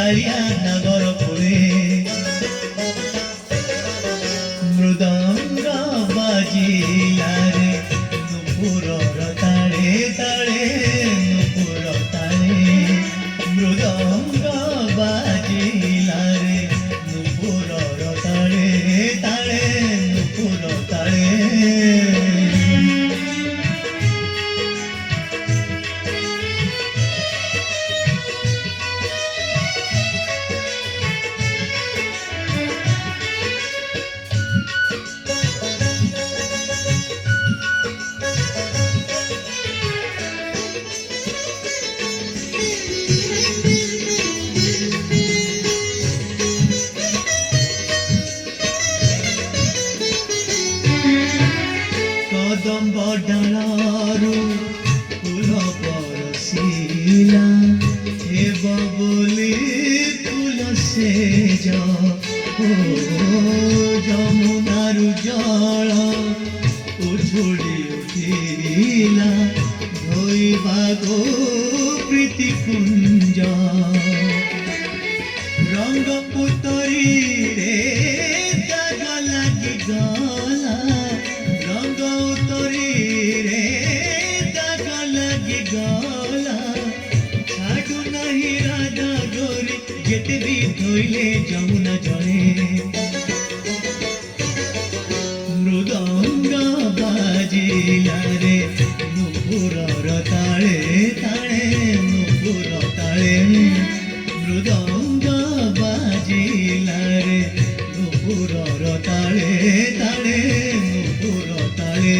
কালিয়া নাগর কোলে মৃদঙ্গ বাজিলারে নুপুরর তালে তালে নুপুর তালে মৃদঙ্গ বাজিলারে নুপুরর তালে তালে নুপুর তালে कदम्ब डालू फूल बरसिला हेब बोली फूल से जमुनार जल उछुड़ी उठिला धोइबा गो प्रीति कुंज रंग पुतरी रे दाग लगी गला रंग उतरी रे दाग लगी गला छाड़ू नहीं राधा गोरी जेते भी धोइले जमुना जले मृदंग बाजिला रे नुपुरर ताले ताले नुपुर ताले मृदंग बाजिला रे नुपुरर ताले ताले नुपुर ताले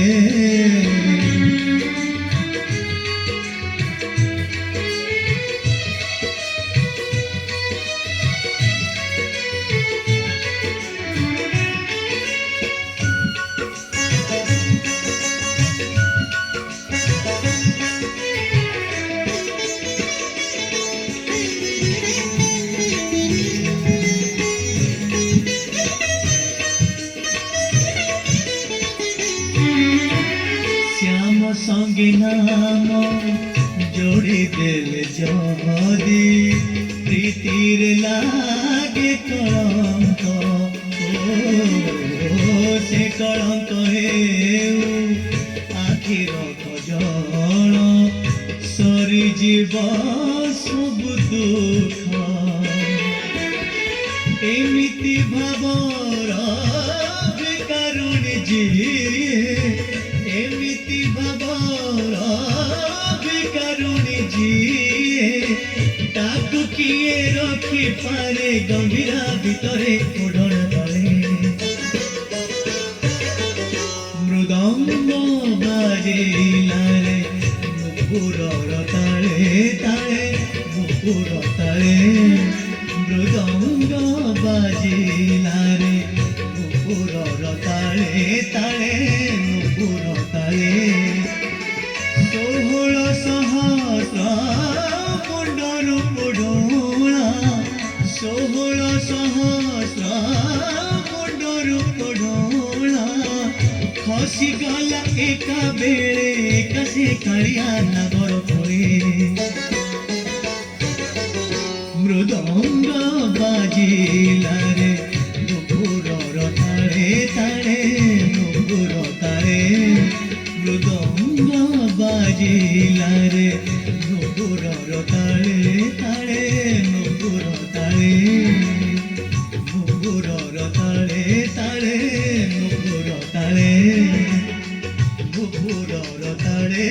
श्याम संगे नाम जोड़ी दिल जदी प्रीतिर लागे कलंक से कलंक हेउ आखिर कजल सरी जीव सब दुख एमिति भावर बेकारुणी जिए एमिति भावर बेकारुणी जिए ताकू किए रखी पारे गंभीरा भितरे ओढ़ण तले मृदंग बाजिला रे नुपुरर ताले ताले नुपुर ताले मृदंग बाजिला रे नुपुरर ताले ताले नुपुर ताले 16 सहस्र मुंडर पढ़ोला 16 सहस्र मुंडर पढ़ोला खसी गला एका बेले कसे कालिया नागर कोले मृदंग बाजिला रे नुपुरर ताले ताले नुपुर ताले मृदंग बाजिला रे नुपुरर ताले ताले नुपुर ताले नुपुरर ताले ताले नुपुर ताले नुपुरर ताले